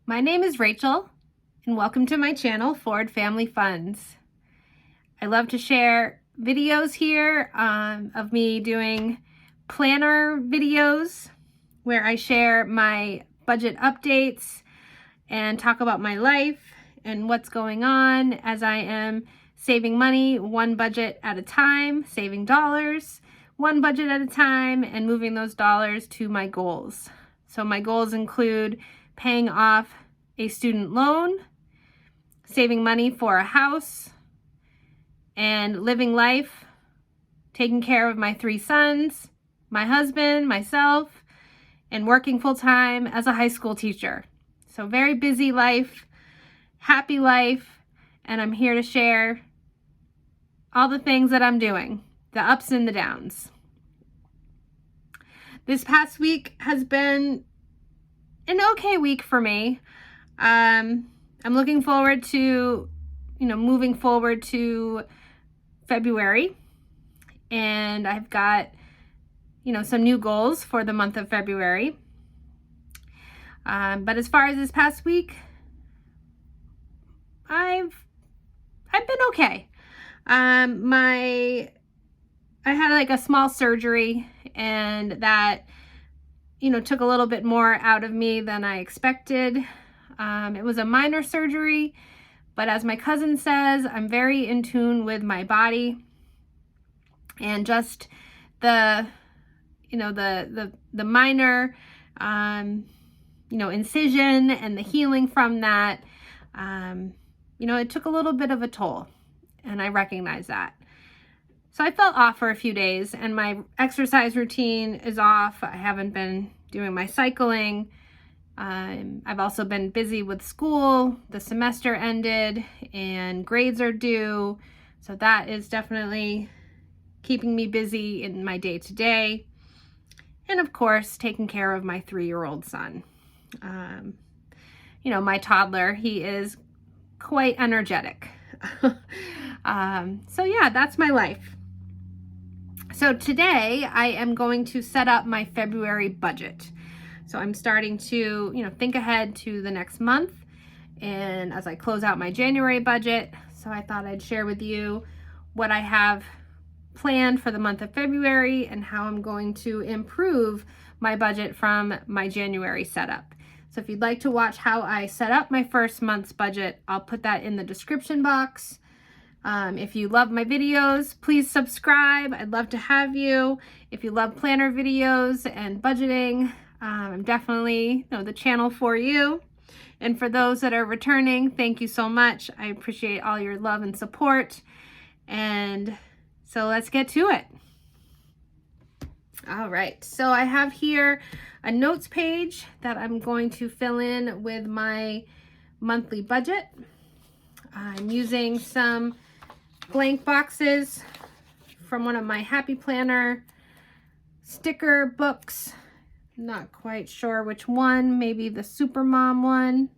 My name is Rachel, and welcome to my channel, Ford Family Funds. I love to share videos here of me doing planner videos where I share my budget updates and talk about my life and what's going on as I am saving money one budget at a time, saving dollars one budget at a time, and moving those dollars to my goals. So my goals include paying off a student loan, saving money for a house, and living life, taking care of my 3 sons, my husband, myself, and working full-time as a high school teacher. So very busy life, happy life, and I'm here to share all the things that I'm doing, the ups and the downs. This past week has been an okay week for me. I'm looking forward to, moving forward to February, and I've got, some new goals for the month of February. But as far as this past week, I've been okay. I had like a small surgery, and that, took a little bit more out of me than I expected. It was a minor surgery, but as my cousin says, I'm very in tune with my body, and just the minor, incision and the healing from that, it took a little bit of a toll, and I recognize that. So I felt off for a few days, and my exercise routine is off. I haven't been doing my cycling. I've also been busy with school. The semester ended and grades are due. So that is definitely keeping me busy in my day-to-day. And of course, taking care of my 3-year-old son. My toddler, he is quite energetic. So yeah, that's my life. So today I am going to set up my February budget. So I'm starting to, think ahead to the next month, and as I close out my January budget. So I thought I'd share with you what I have planned for the month of February and how I'm going to improve my budget from my January setup. So if you'd like to watch how I set up my first month's budget, I'll put that in the description box. If you love my videos, please subscribe. I'd love to have you. If you love planner videos and budgeting, I'm definitely the channel for you. And for those that are returning, thank you so much. I appreciate all your love and support. And so let's get to it. All right, so I have here a notes page that I'm going to fill in with my monthly budget. I'm using some blank boxes from one of my Happy Planner sticker books. Not quite sure which one, maybe the Supermom one.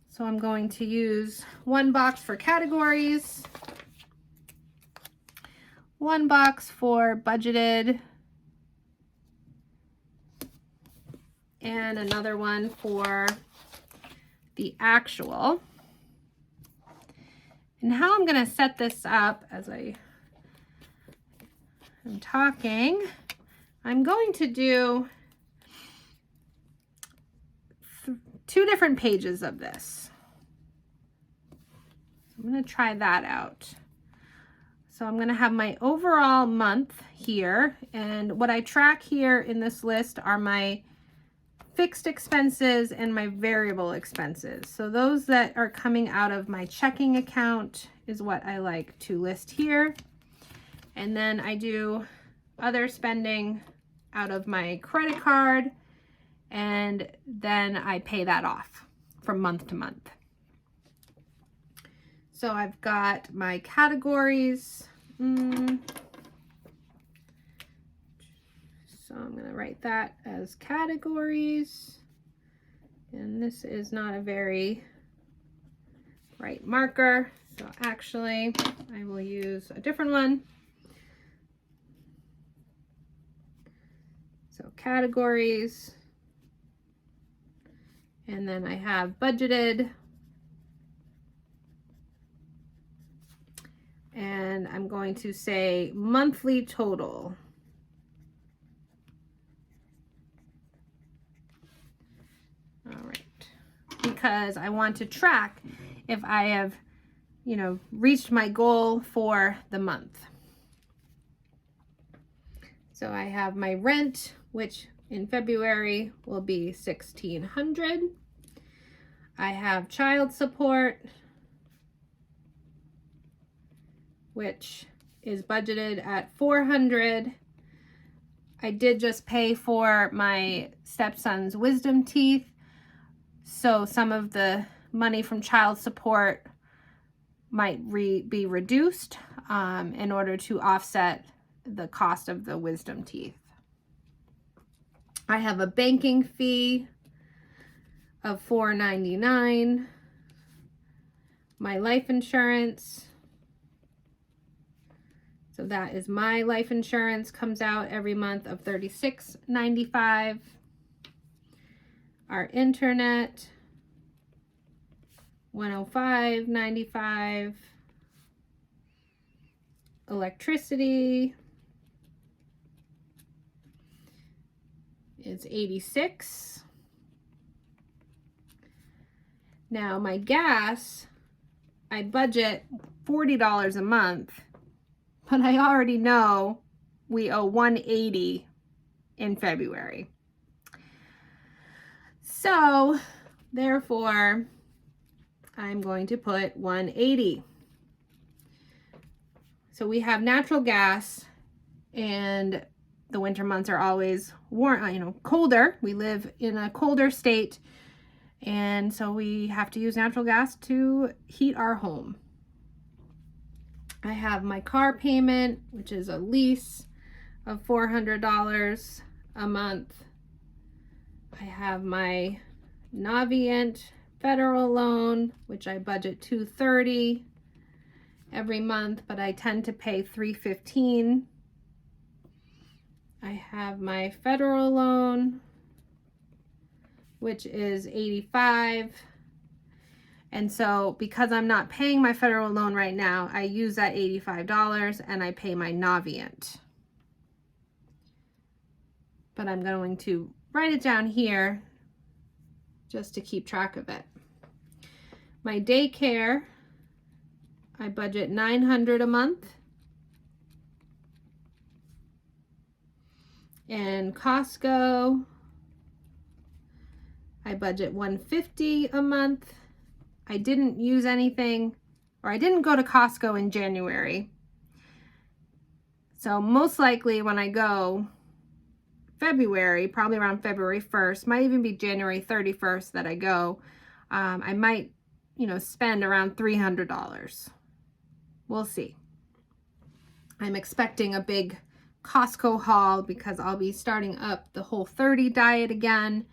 So I'm going to use one box for categories, one box for budgeted, and another one for the actual. And how I'm going to set this up as I am talking, I'm going to do 2 different pages of this. I'm going to try that out. So I'm going to have my overall month here, and what I track here in this list are my fixed expenses and my variable expenses. So those that are coming out of my checking account is what I like to list here. And then I do other spending out of my credit card, and then I pay that off from month to month. So I've got my categories. So I'm going to write that as categories. And this is not a very bright marker, so actually I will use a different one. So categories, And then I have budgeted. And I'm going to say monthly total. All right. Because I want to track if I have, reached my goal for the month. So I have my rent, which in February will be $1,600. I have child support, which is budgeted at $400. I did just pay for my stepson's wisdom teeth, so some of the money from child support might be reduced in order to offset the cost of the wisdom teeth. I have a banking fee of $4.99. My life insurance, so that is my life insurance, comes out every month of $36.95. Our internet, $105.95. Electricity is $86. Now my gas, I budget $40 a month, but I already know we owe $180 in February. So therefore, I'm going to put $180. So we have natural gas, and the winter months are always warm, colder. We live in a colder state, and so we have to use natural gas to heat our home. I have my car payment, which is a lease of $400 a month. I have my Navient federal loan, which I budget $230 every month, but I tend to pay $315. I have my federal loan, which is $85. And so because I'm not paying my federal loan right now, I use that $85 and I pay my Navient. But I'm going to write it down here just to keep track of it. My daycare, I budget $900 a month. And Costco, I budget $150 a month. I didn't use anything, or I didn't go to Costco in January. So most likely when I go February, probably around February 1st, might even be January 31st that I go, I might, spend around $300. We'll see. I'm expecting a big Costco haul because I'll be starting up the Whole30 diet again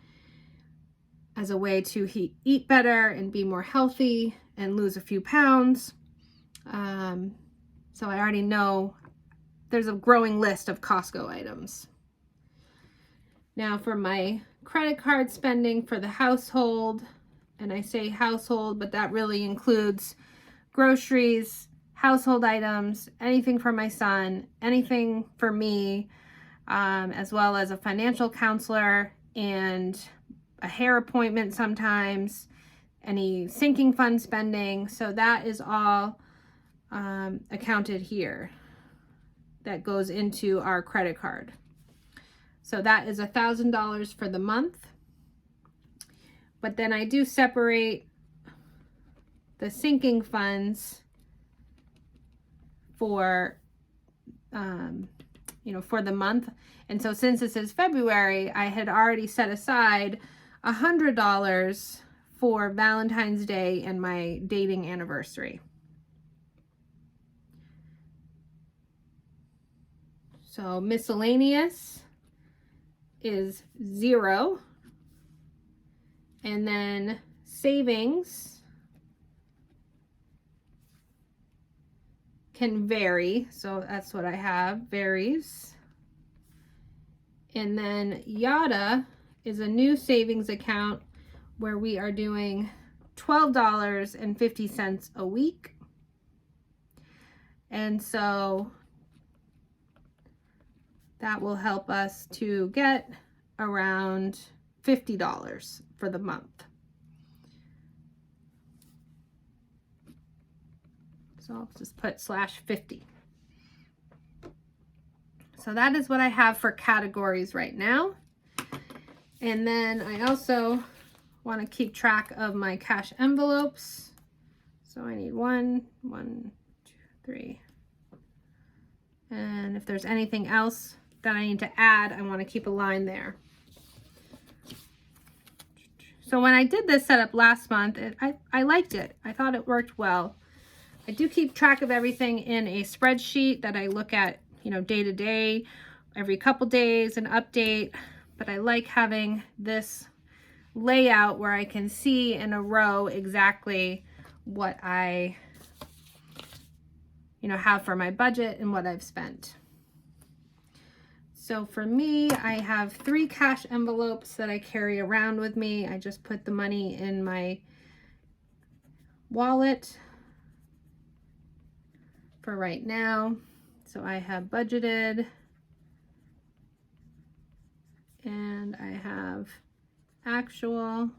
as a way to eat better and be more healthy and lose a few pounds. So I already know there's a growing list of Costco items. Now for my credit card spending for the household, and I say household, but that really includes groceries, household items, anything for my son, anything for me, as well as a financial counselor and a hair appointment sometimes, any sinking fund spending. So that is all accounted here. That goes into our credit card. So that is $1,000 for the month. But then I do separate the sinking funds for, for the month. And so since this is February, I had already set aside $100 for Valentine's Day and my dating anniversary. So miscellaneous is $0. And then savings can vary. So that's what I have, varies. And then Yotta is a new savings account, where we are doing $12.50 a week. And so that will help us to get around $50 for the month. So I'll just put /50. So that is what I have for categories right now. And then I also want to keep track of my cash envelopes. So I need 1, 2, 3. And if there's anything else that I need to add, I want to keep a line there. So when I did this setup last month, I liked it. I thought it worked well. I do keep track of everything in a spreadsheet that I look at, you know, day to day, every couple days, an update. But I like having this layout where I can see in a row exactly what I, you know, have for my budget and what I've spent. So for me, I have 3 cash envelopes that I carry around with me. I just put the money in my wallet for right now. So I have budgeted and I have actual.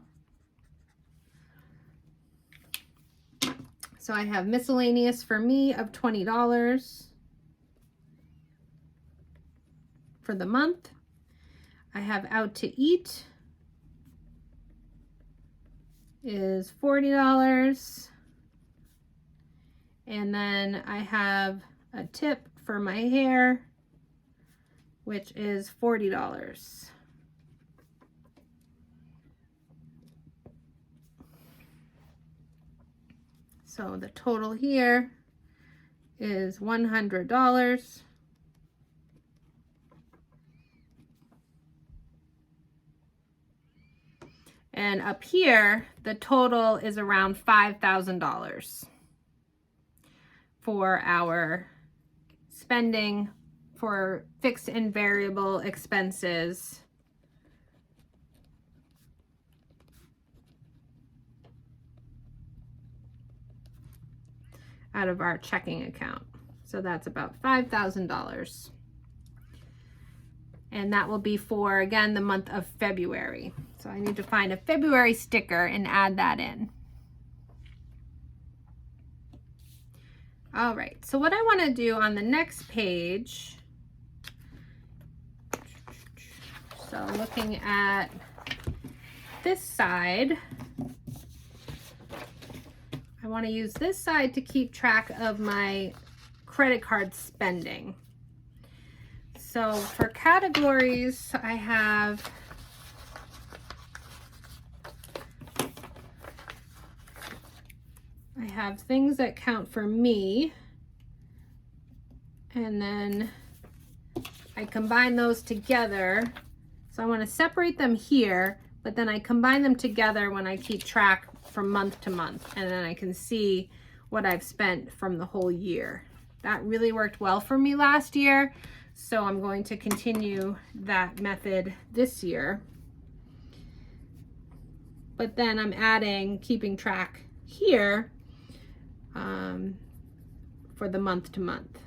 So I have miscellaneous for me of $20 for the month. I have out to eat is $40. And then I have a tip for my hair, which is $40. So the total here is $100. And up here, the total is around $5,000 for our spending for fixed and variable expenses out of our checking account. So that's about $5,000. And that will be for, again, the month of February. So I need to find a February sticker and add that in. All right, so what I want to do on the next page, so looking at this side, I want to use this side to keep track of my credit card spending. So for categories, I have things that count for me, and then I combine those together. So I want to separate them here, but then I combine them together when I keep track from month to month, and then I can see what I've spent from the whole year. That really worked well for me last year, so I'm going to continue that method this year. But then I'm keeping track here for the month to month.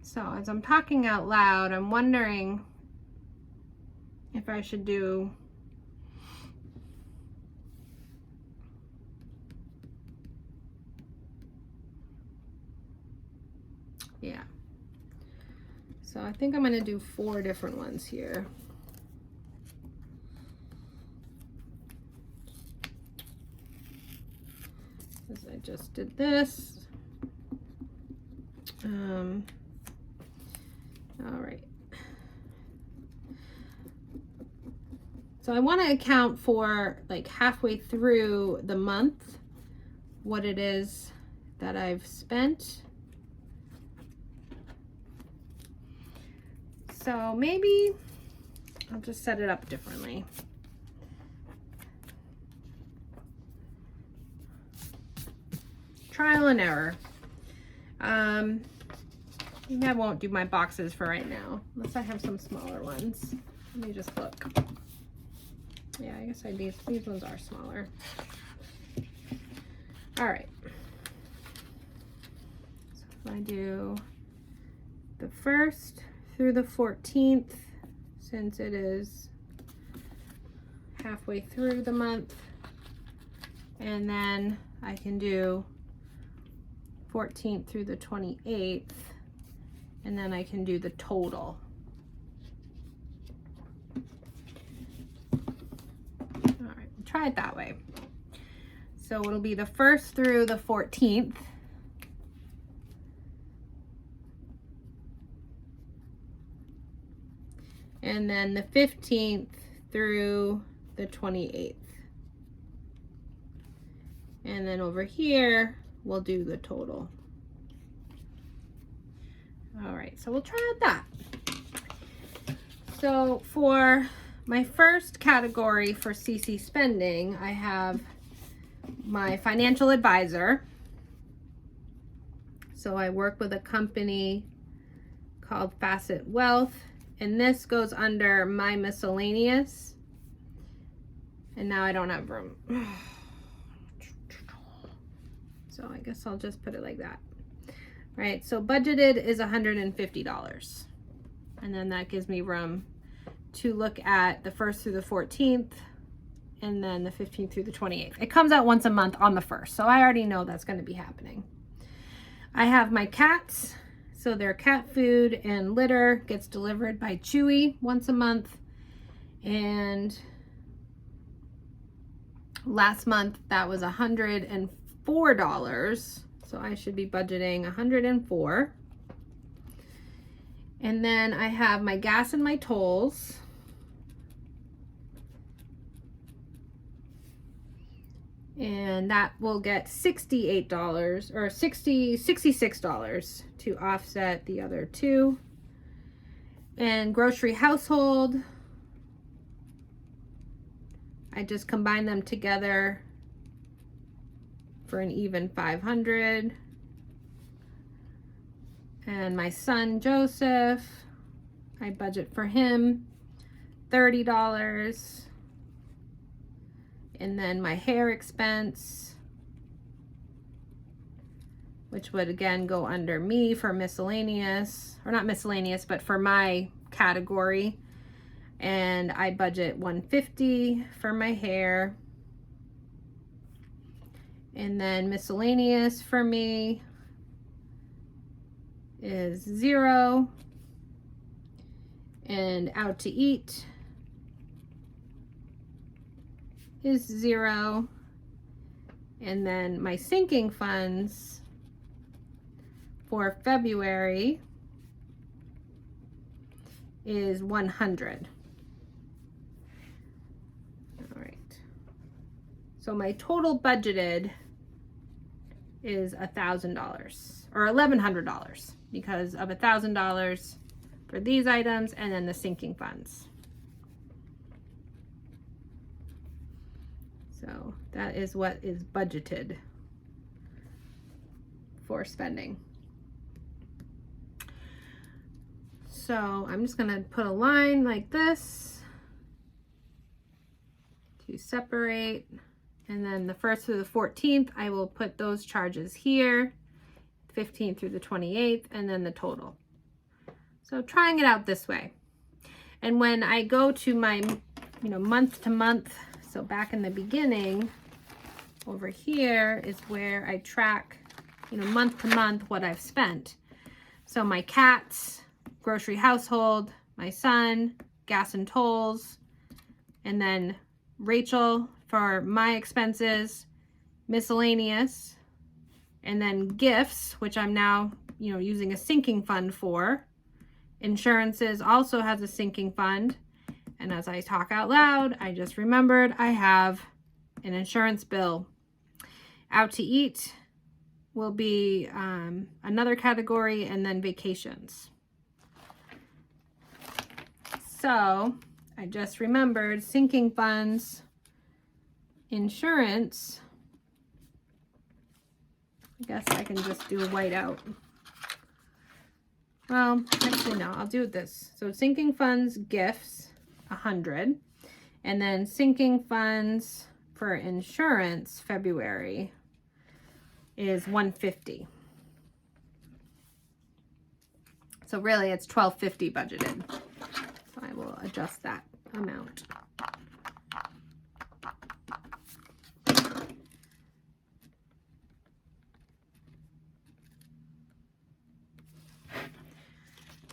So as I'm talking out loud, I'm wondering if I should do So I think I'm going to do 4 different ones here. As I just did this. All right. So I want to account for, like, halfway through the month what it is that I've spent. So maybe I'll just set it up differently. Trial and error. Maybe I won't do my boxes for right now, unless I have some smaller ones. Let me just look. Yeah, I guess these ones are smaller. All right. So if I do the 1st through the 14th, since it is halfway through the month, and then I can do 14th through the 28th, and then I can do the total. All right, try it that way. So it'll be the 1st through the 14th. And then the 15th through the 28th. And then over here, we'll do the total. All right, so we'll try out that. So for my first category for CC spending, I have my financial advisor. So I work with a company called Facet Wealth, and this goes under my miscellaneous. And now I don't have room. So I guess I'll just put it like that. All right, so budgeted is $150. And then that gives me room to look at the 1st through the 14th, and then the 15th through the 28th. It comes out once a month on the 1st, so I already know that's going to be happening. I have my cats, so their cat food and litter gets delivered by Chewy once a month, and last month that was $104, so I should be budgeting $104. And then I have my gas and my tolls. And that will get $68 or $66 to offset the other two. And grocery household, I just combine them together for an even $500. And my son Joseph, I budget for him $30. And then my hair expense, which would again go under me for miscellaneous, or not miscellaneous, but for my category. And I budget $150 for my hair. And then miscellaneous for me is $0. And out to eat is $0. And then my sinking funds for February is $100. All right. So my total budgeted is $1,000 or $1,100 because of $1,000 for these items and then the sinking funds. So that is what is budgeted for spending. So I'm just gonna put a line like this to separate, and then the 1st through the 14th, I will put those charges here, 15th through the 28th, and then the total. So trying it out this way. And when I go to my, month to month, so back in the beginning, over here is where I track, month to month what I've spent. So my cats, grocery household, my son, gas and tolls, and then Rachel for my expenses, miscellaneous, and then gifts, which I'm now, using a sinking fund for. Insurances also has a sinking fund. And as I talk out loud, I just remembered I have an insurance bill. Out to eat will be another category, and then vacations. So I just remembered sinking funds, insurance. I guess I can just do a whiteout. well, actually no, I'll do this. So sinking funds gifts, 100. And then sinking funds for insurance, February, is 150. So really it's 1250 budgeted. So I will adjust that amount.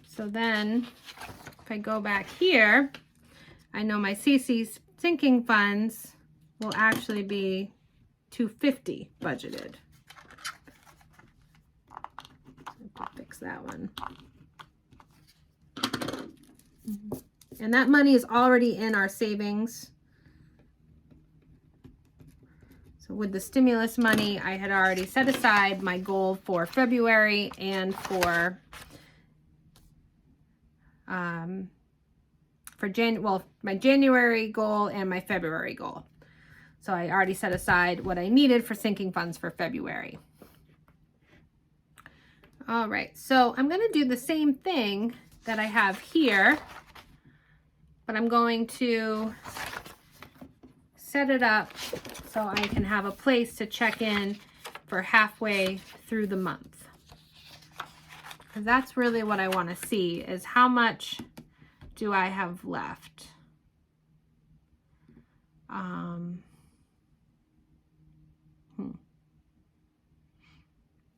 So then if I go back here, I know my CC's sinking funds will actually be 250 budgeted. I'll fix that one. And that money is already in our savings. So with the stimulus money, I had already set aside my goal for February and for my January goal and my February goal. So I already set aside what I needed for sinking funds for February. All right, so I'm going to do the same thing that I have here, but I'm going to set it up so I can have a place to check in for halfway through the month. Because that's really what I want to see, is how much do I have left?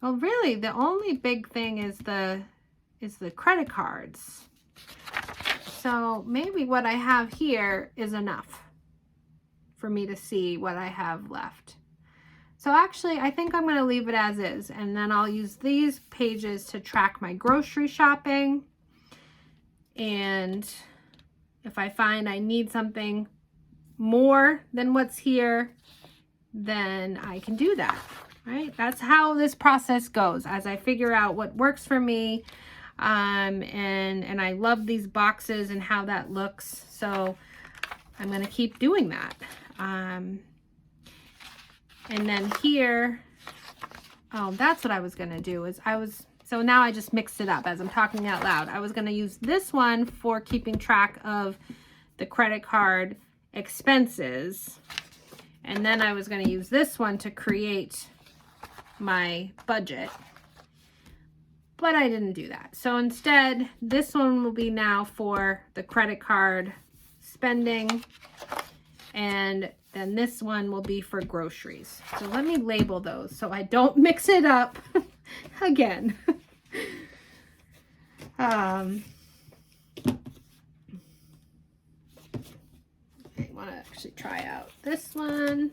Well, really, the only big thing is the credit cards. So maybe what I have here is enough for me to see what I have left. So actually, I think I'm going to leave it as is, and then I'll use these pages to track my grocery shopping. And if I find I need something more than what's here, then I can do that, right? That's how this process goes as I figure out what works for me. And I love these boxes and how that looks. So I'm going to keep doing that. And then here, oh, that's what I was going to do so now I just mixed it up as I'm talking out loud. I was going to use this one for keeping track of the credit card expenses. And then I was going to use this one to create my budget. But I didn't do that. So instead, this one will be now for the credit card spending. And then this one will be for groceries. So let me label those so I don't mix it up again. I want to actually try out this one.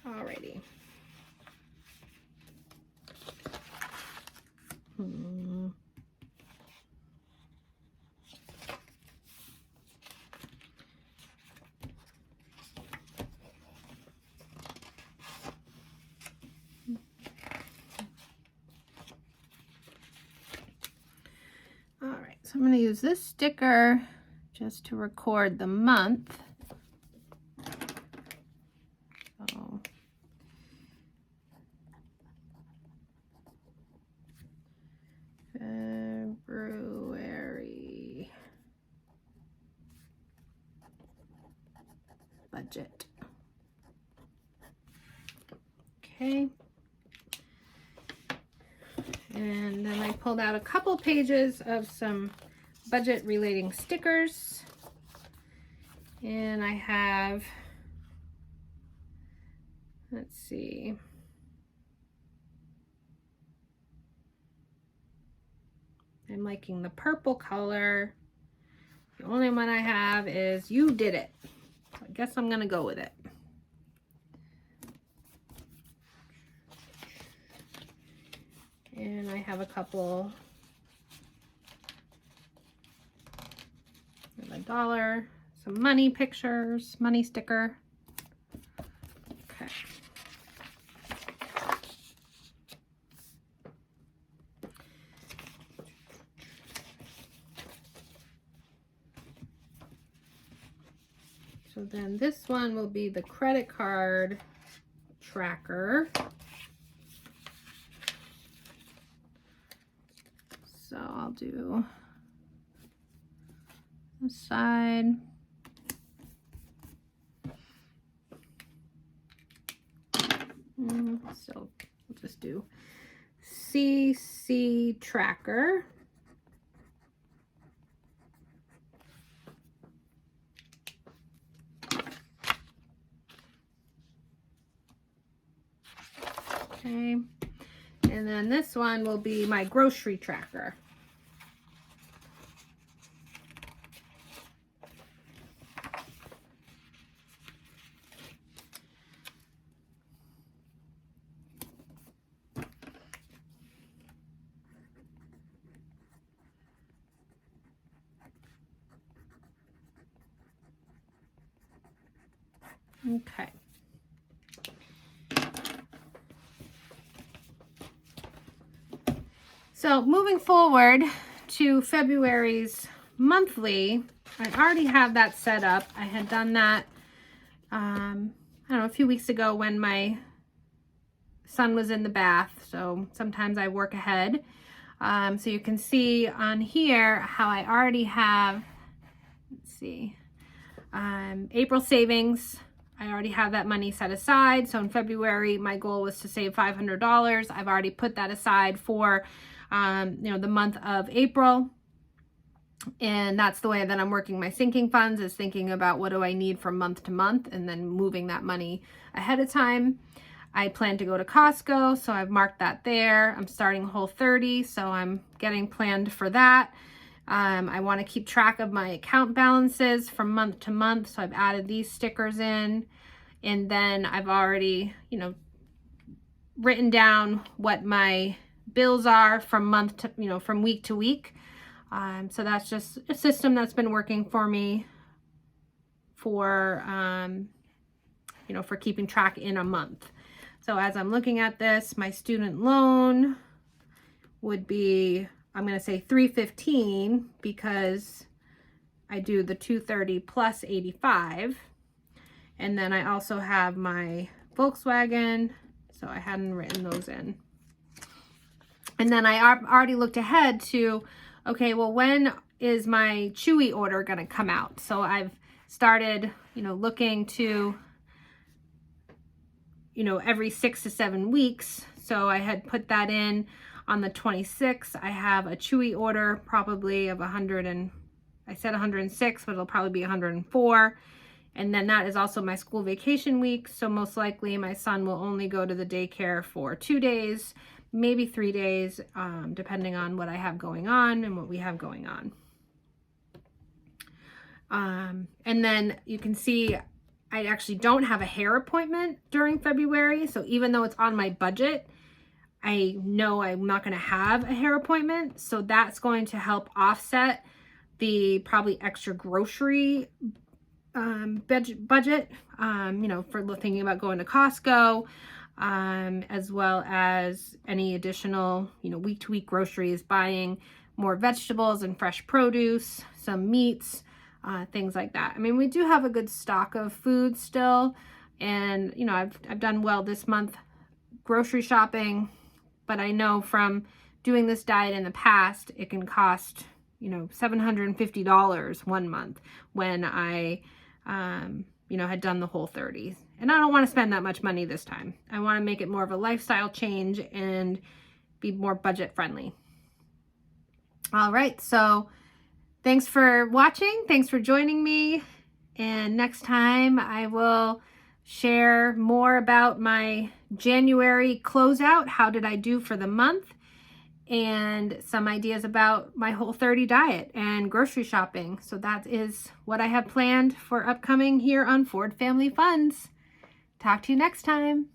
Alrighty. Alright, so I'm going to use this sticker just to record the month. So February budget. Okay. And then I pulled out a couple pages of some budget relating stickers. And I have, let's see. I'm liking the purple color. The only one I have is You Did It. So I guess I'm going to go with it. And I have a couple of $1, some money pictures, money sticker. Okay. So then this one will be the credit card tracker. So I'll do this side. So we'll just do CC tracker. Okay, and then this one will be my grocery tracker. Okay. So moving forward to February's monthly, I already have that set up. I had done that, I don't know, a few weeks ago when my son was in the bath. So sometimes I work ahead. So you can see on here how I already have, let's see, April savings. I already have that money set aside. So in February, my goal was to save $500. I've already put that aside for, the month of April. And that's the way that I'm working my sinking funds, is thinking about what do I need from month to month and then moving that money ahead of time. I plan to go to Costco, so I've marked that there. I'm starting Whole30, so I'm getting planned for that. I want to keep track of my account balances from month to month, so I've added these stickers in. And then I've already, written down what my bills are from month to, from week to week. So that's just a system that's been working for me for, for keeping track in a month. So as I'm looking at this, my student loan would be, I'm going to say $315 because I do the $230 plus $85. And then I also have my Volkswagen, so I hadn't written those in. And then I already looked ahead to, okay, well, when is my Chewy order going to come out? So I've started, looking to, every 6 to 7 weeks. So I had put that in on the 26th. I have a Chewy order probably of 100 and I said 106, but it'll probably be 104. And then that is also my school vacation week. So most likely my son will only go to the daycare for 2 days, maybe 3 days, depending on what I have going on and what we have going on. And then you can see I actually don't have a hair appointment during February. So even though it's on my budget, I know I'm not going to have a hair appointment. So that's going to help offset the probably extra grocery budget, for thinking about going to Costco, as well as any additional, week-to-week groceries, buying more vegetables and fresh produce, some meats, things like that. I mean, we do have a good stock of food still, and, I've done well this month grocery shopping, but I know from doing this diet in the past, it can cost, $750 one month when I, had done the Whole30. And I don't want to spend that much money this time. I want to make it more of a lifestyle change and be more budget friendly. All right, so thanks for watching. Thanks for joining me. And next time I will share more about my January closeout. How did I do for the month? And some ideas about my Whole30 diet and grocery shopping. So that is what I have planned for upcoming here on Ford Family Funds. Talk to you next time.